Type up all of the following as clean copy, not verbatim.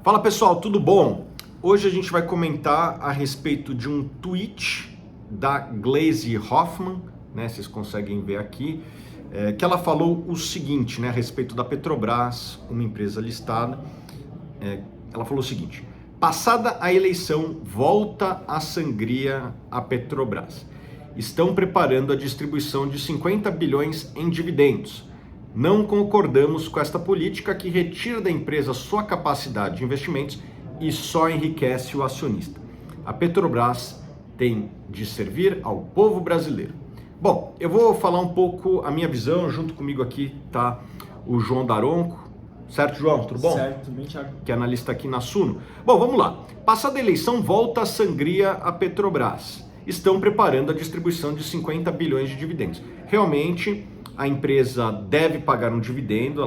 Fala pessoal, tudo bom? Hoje a gente vai comentar a respeito de um tweet da Gleisi Hoffmann, né? Vocês conseguem ver aqui, que ela falou o seguinte, né, a respeito da Petrobras, uma empresa listada. Ela falou o seguinte: passada a eleição, volta a sangria a Petrobras. Estão preparando a distribuição de 50 bilhões em dividendos. Não concordamos com esta política que retira da empresa sua capacidade de investimentos e só enriquece o acionista. A Petrobras tem de servir ao povo brasileiro. Bom, eu vou falar um pouco a minha visão. Junto comigo aqui está o João Daronco. Certo, João? Tudo bom? Certo, tudo bem, Thiago. Que é analista aqui na Suno. Bom, vamos lá. Passada a eleição, volta a sangria a Petrobras. Estão preparando a distribuição de 50 bilhões de dividendos. Realmente, a empresa deve pagar um dividendo,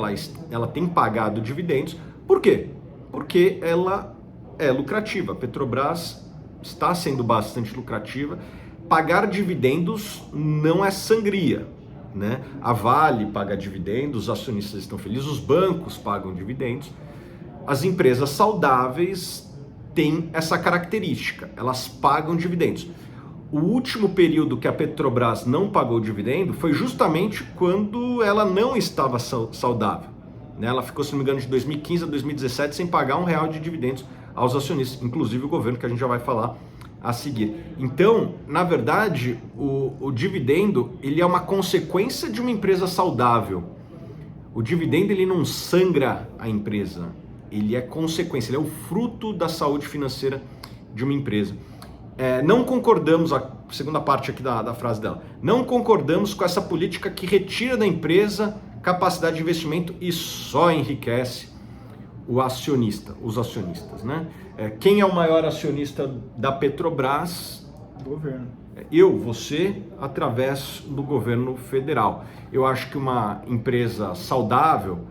ela tem pagado dividendos. Por quê? Porque ela é lucrativa. A Petrobras está sendo bastante lucrativa. Pagar dividendos não é sangria, né? A Vale paga dividendos, os acionistas estão felizes, os bancos pagam dividendos. As empresas saudáveis têm essa característica, elas pagam dividendos. O último período que a Petrobras não pagou dividendo foi justamente quando ela não estava saudável, né? Ela ficou, se não me engano, de 2015 a 2017 sem pagar R$1 de dividendos aos acionistas, inclusive o governo, que a gente já vai falar a seguir. Então, na verdade, o dividendo, ele é uma consequência de uma empresa saudável. O dividendo, ele não sangra a empresa, ele é consequência, ele é o fruto da saúde financeira de uma empresa. Não concordamos, a segunda parte aqui da frase dela, não concordamos com essa política que retira da empresa capacidade de investimento e só enriquece o acionista, os acionistas, né? Quem é o maior acionista da Petrobras? Governo. Você, através do governo federal. Eu acho que uma empresa saudável,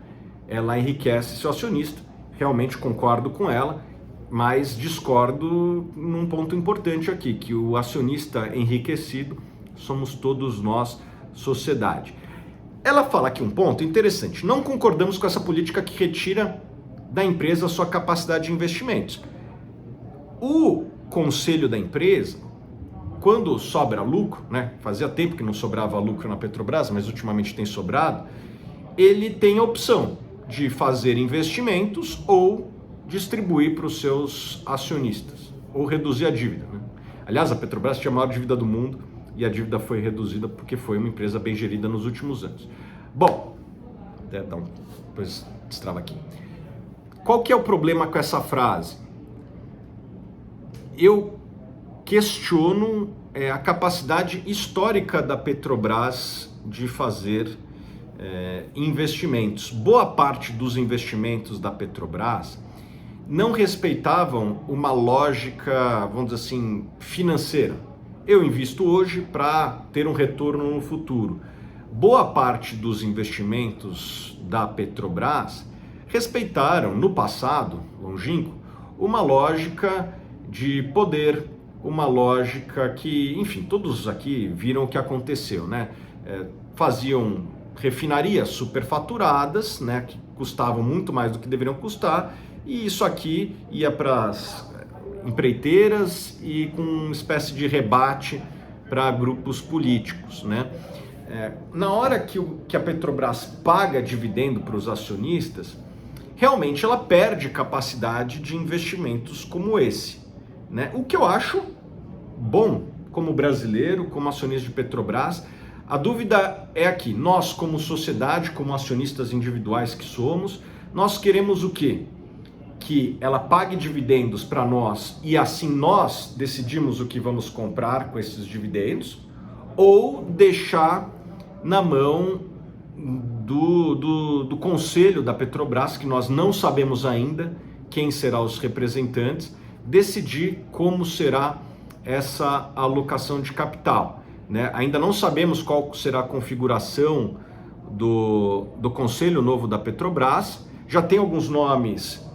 ela enriquece seu acionista, realmente concordo com ela, mas discordo num ponto importante aqui, que o acionista enriquecido somos todos nós, sociedade. Ela fala aqui um ponto interessante: não concordamos com essa política que retira da empresa sua capacidade de investimentos. O conselho da empresa, quando sobra lucro, né, fazia tempo que não sobrava lucro na Petrobras, mas ultimamente tem sobrado, ele tem a opção de fazer investimentos ou distribuir para os seus acionistas, ou reduzir a dívida, né? Aliás, a Petrobras tinha a maior dívida do mundo e a dívida foi reduzida porque foi uma empresa bem gerida nos últimos anos. Bom, depois destrava aqui. Qual que é o problema com essa frase? Eu questiono a capacidade histórica da Petrobras de fazer investimentos. Boa parte dos investimentos da Petrobras não respeitavam uma lógica, vamos dizer assim, financeira. Eu invisto hoje para ter um retorno no futuro. Boa parte dos investimentos da Petrobras respeitaram, no passado longínquo, uma lógica de poder, uma lógica que, enfim, todos aqui viram o que aconteceu, né? Faziam refinarias superfaturadas, né, que custavam muito mais do que deveriam custar, e isso aqui ia para as empreiteiras e com uma espécie de rebate para grupos políticos, né? Na hora que a Petrobras paga dividendo para os acionistas, realmente ela perde capacidade de investimentos como esse, né? O que eu acho bom como brasileiro, como acionista de Petrobras. A dúvida é aqui: nós, como sociedade, como acionistas individuais que somos, nós queremos o quê? Que ela pague dividendos para nós e assim nós decidimos o que vamos comprar com esses dividendos, ou deixar na mão do conselho da Petrobras, que nós não sabemos ainda quem serão os representantes, decidir como será essa alocação de capital, né? Ainda não sabemos qual será a configuração do conselho novo da Petrobras. Já tem alguns nomes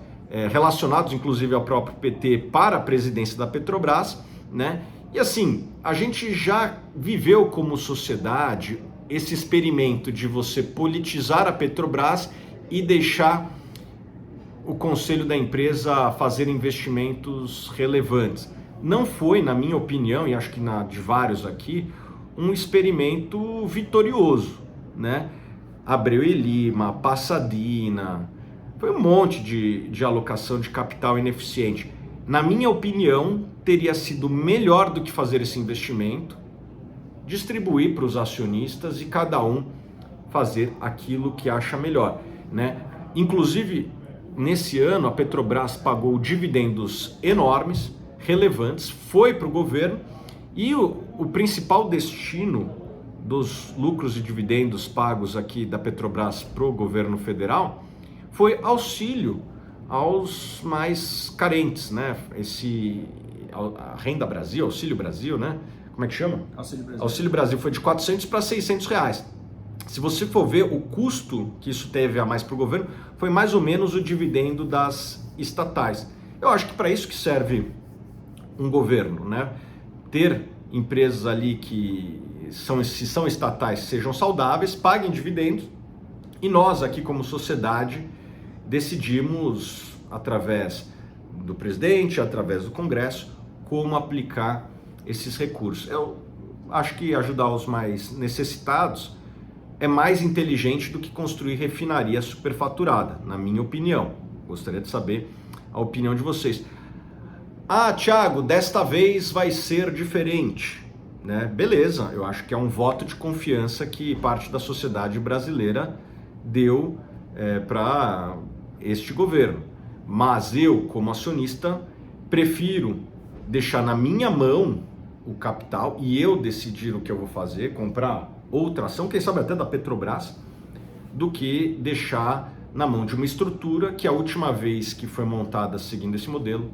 relacionados, inclusive ao próprio PT, para a presidência da Petrobras, né? E assim, a gente já viveu como sociedade esse experimento de você politizar a Petrobras e deixar o conselho da empresa a fazer investimentos relevantes. Não foi, na minha opinião, e acho que na de vários aqui, um experimento vitorioso, né? Abreu e Lima, Passadina, foi um monte de alocação de capital ineficiente. Na minha opinião, teria sido melhor do que fazer esse investimento, distribuir para os acionistas e cada um fazer aquilo que acha melhor, né? Inclusive, nesse ano, a Petrobras pagou dividendos enormes, relevantes, foi para o governo e o principal destino dos lucros e dividendos pagos aqui da Petrobras para o governo federal foi auxílio aos mais carentes, né? A Renda Brasil, Auxílio Brasil, né? Como é que chama? Auxílio Brasil. Auxílio Brasil foi de 400 para 600 reais. Se você for ver o custo que isso teve a mais para o governo, foi mais ou menos o dividendo das estatais. Eu acho que para isso que serve um governo, né? Ter empresas ali que se são estatais, sejam saudáveis, paguem dividendos, e nós aqui como sociedade decidimos, através do presidente, através do Congresso, como aplicar esses recursos. Eu acho que ajudar os mais necessitados é mais inteligente do que construir refinaria superfaturada, na minha opinião. Gostaria de saber a opinião de vocês. Ah, Thiago, desta vez vai ser diferente, né? Beleza, eu acho que é um voto de confiança que parte da sociedade brasileira deu para este governo. Mas eu, como acionista, prefiro deixar na minha mão o capital e eu decidir o que eu vou fazer, comprar outra ação, quem sabe até da Petrobras, do que deixar na mão de uma estrutura que a última vez que foi montada seguindo esse modelo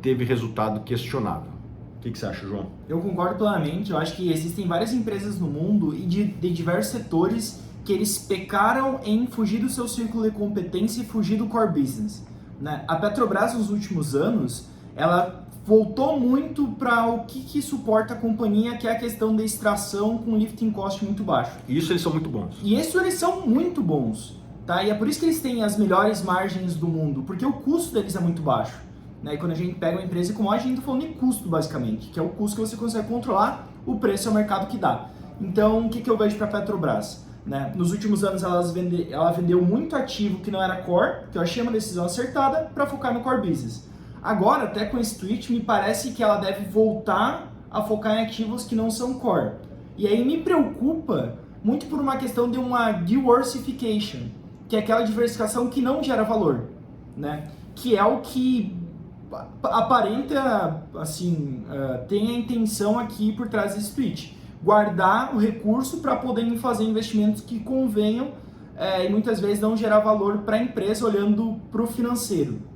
teve resultado questionável. O que você acha, João? Eu concordo plenamente. Eu acho que existem várias empresas no mundo e de diversos setores que eles pecaram em fugir do seu círculo de competência e fugir do core business, né? A Petrobras, nos últimos anos, ela voltou muito para o que suporta a companhia, que é a questão da extração com lifting cost muito baixo. Isso eles são muito bons. E isso eles são muito bons, tá? E é por isso que eles têm as melhores margens do mundo, porque o custo deles é muito baixo, né? E quando a gente pega uma empresa como a gente está falando de custo, basicamente, que é o custo que você consegue controlar, o preço é o mercado que dá. Então, o que eu vejo para a Petrobras? Né? Nos últimos anos ela vendeu muito ativo que não era core, que eu achei uma decisão acertada, para focar no core business. Agora, até com esse tweet, me parece que ela deve voltar a focar em ativos que não são core. E aí me preocupa muito por uma questão de uma diversification, que é aquela diversificação que não gera valor, né? Que é o que aparenta, assim, tem a intenção aqui por trás desse tweet. Guardar o recurso para poder fazer investimentos que convenham e muitas vezes não gerar valor para a empresa olhando para o financeiro.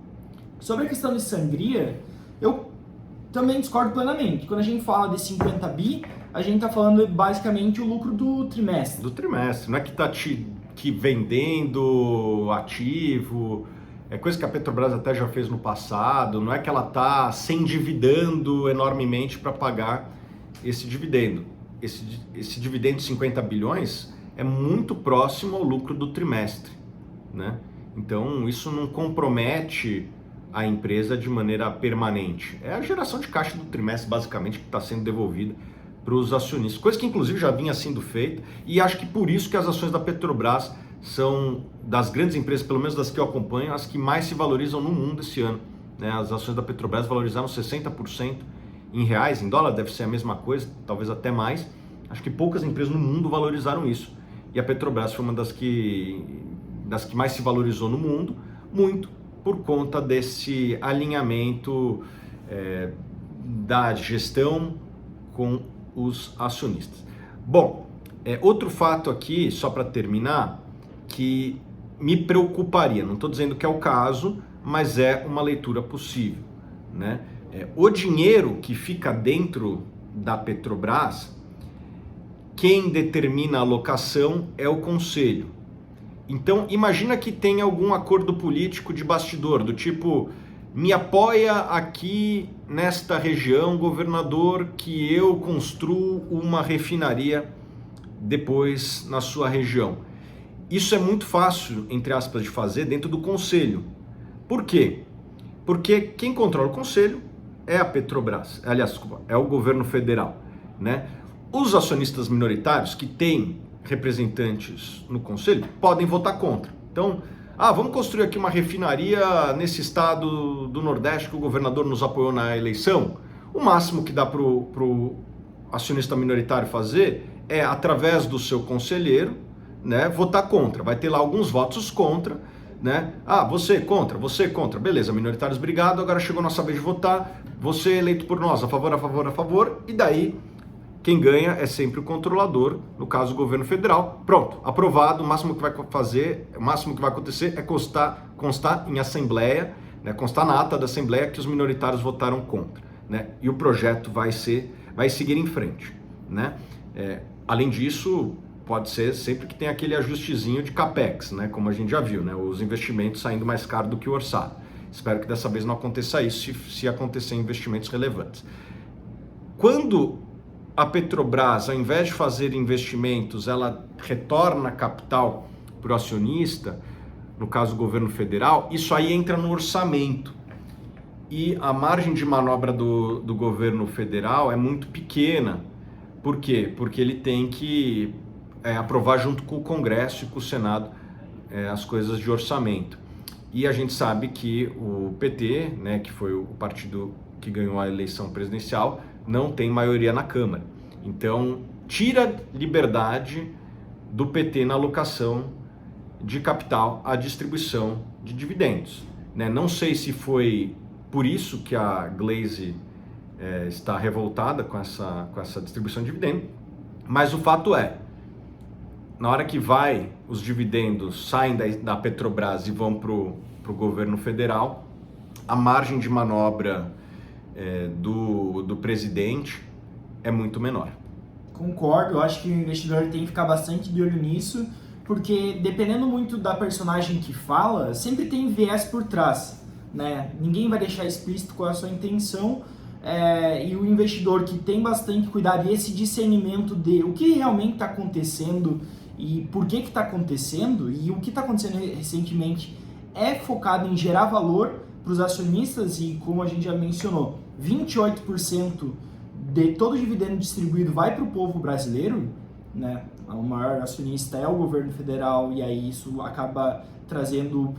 Sobre a questão de sangria, eu também discordo plenamente. Quando a gente fala de 50 bi, a gente está falando basicamente o lucro do trimestre. Do trimestre, não é que está vendendo ativo, é coisa que a Petrobras até já fez no passado, não é que ela está se endividando enormemente para pagar esse dividendo. Esse dividendo de 50 bilhões é muito próximo ao lucro do trimestre, né? Então isso não compromete a empresa de maneira permanente. É a geração de caixa do trimestre, basicamente, que está sendo devolvida para os acionistas, coisa que inclusive já vinha sendo feita, e acho que por isso que as ações da Petrobras são, das grandes empresas, pelo menos das que eu acompanho, as que mais se valorizam no mundo esse ano, né? As ações da Petrobras valorizaram 60% em reais, em dólar deve ser a mesma coisa, talvez até mais. Acho que poucas empresas no mundo valorizaram isso. E a Petrobras foi uma das que mais se valorizou no mundo, muito por conta desse alinhamento da gestão com os acionistas. Bom, outro fato aqui, só para terminar, que me preocuparia, não estou dizendo que é o caso, mas é uma leitura possível, né? O dinheiro que fica dentro da Petrobras, quem determina a alocação é o conselho. Então, imagina que tem algum acordo político de bastidor, do tipo, me apoia aqui nesta região, governador, que eu construo uma refinaria depois na sua região. Isso é muito fácil, entre aspas, de fazer dentro do conselho, Por quê? Porque quem controla o conselho é a Petrobras, aliás, desculpa, é o governo federal, né? Os acionistas minoritários que têm representantes no conselho podem votar contra. Então, vamos construir aqui uma refinaria nesse estado do Nordeste que o governador nos apoiou na eleição. O máximo que dá para o acionista minoritário fazer é, através do seu conselheiro, né, votar contra. Vai ter lá alguns votos contra, né? Você contra, beleza, minoritários, obrigado, agora chegou a nossa vez de votar, você é eleito por nós, a favor, e daí quem ganha é sempre o controlador, no caso o governo federal. Pronto, aprovado, o máximo que vai acontecer é constar em assembleia, né, constar na ata da assembleia que os minoritários votaram contra, né? E o projeto vai seguir em frente, né? Além disso, pode ser sempre que tem aquele ajustezinho de capex, né? Como a gente já viu, né? Os investimentos saindo mais caro do que o orçado. Espero que dessa vez não aconteça isso, se acontecer investimentos relevantes. Quando a Petrobras, ao invés de fazer investimentos, ela retorna capital para o acionista, no caso o governo federal, isso aí entra no orçamento. E a margem de manobra do governo federal é muito pequena. Por quê? Porque ele tem que aprovar junto com o Congresso e com o Senado as coisas de orçamento. E a gente sabe que o PT, né, que foi o partido que ganhou a eleição presidencial, não tem maioria na Câmara. Então, tira liberdade do PT na alocação de capital à distribuição de dividendos, né? Não sei se foi por isso que a Glaze está revoltada com essa distribuição de dividendos, mas o fato é, na hora que os dividendos saem da Petrobras e vão para o governo federal, a margem de manobra do presidente é muito menor. Concordo, eu acho que o investidor tem que ficar bastante de olho nisso, porque dependendo muito da personagem que fala, sempre tem viés por trás, né? Ninguém vai deixar explícito qual é a sua intenção, e o investidor que tem bastante cuidado e esse discernimento de o que realmente está acontecendo e por que está acontecendo, e o que está acontecendo recentemente é focado em gerar valor para os acionistas, e como a gente já mencionou, 28% de todo o dividendo distribuído vai para o povo brasileiro, né? O maior acionista é o governo federal, e aí isso acaba trazendo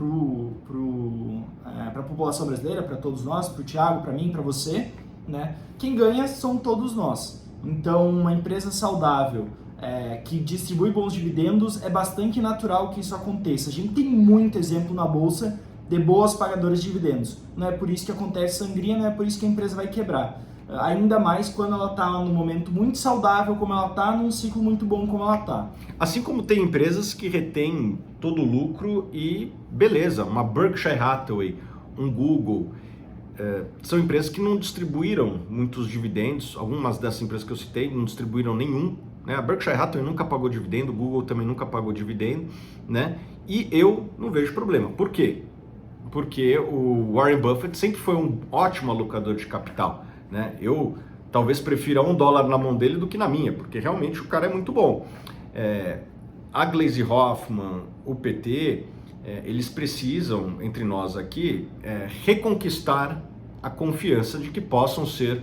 para a população brasileira, para todos nós, para o Thiago, para mim, para você, né? Quem ganha são todos nós. Então, uma empresa saudável que distribui bons dividendos, é bastante natural que isso aconteça. A gente tem muito exemplo na Bolsa de boas pagadoras de dividendos. Não é por isso que acontece sangria, não é por isso que a empresa vai quebrar. Ainda mais quando ela está num momento muito saudável, como ela está, num ciclo muito bom como ela está. Assim como tem empresas que retêm todo o lucro e beleza, uma Berkshire Hathaway, um Google, são empresas que não distribuíram muitos dividendos. Algumas dessas empresas que eu citei não distribuíram nenhum, né? A Berkshire Hathaway nunca pagou dividendo, o Google também nunca pagou dividendo, né? E eu não vejo problema. Por quê? Porque o Warren Buffett sempre foi um ótimo alocador de capital, né? Eu talvez prefira $1 na mão dele do que na minha, porque realmente o cara é muito bom. A Glaze Hoffman, o PT, eles precisam, entre nós aqui, reconquistar a confiança de que possam ser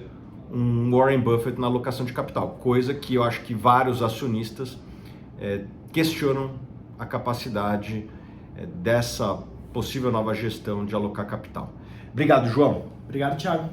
um Warren Buffett na alocação de capital, coisa que eu acho que vários acionistas questionam a capacidade dessa possível nova gestão de alocar capital. Obrigado, João. Obrigado, Thiago.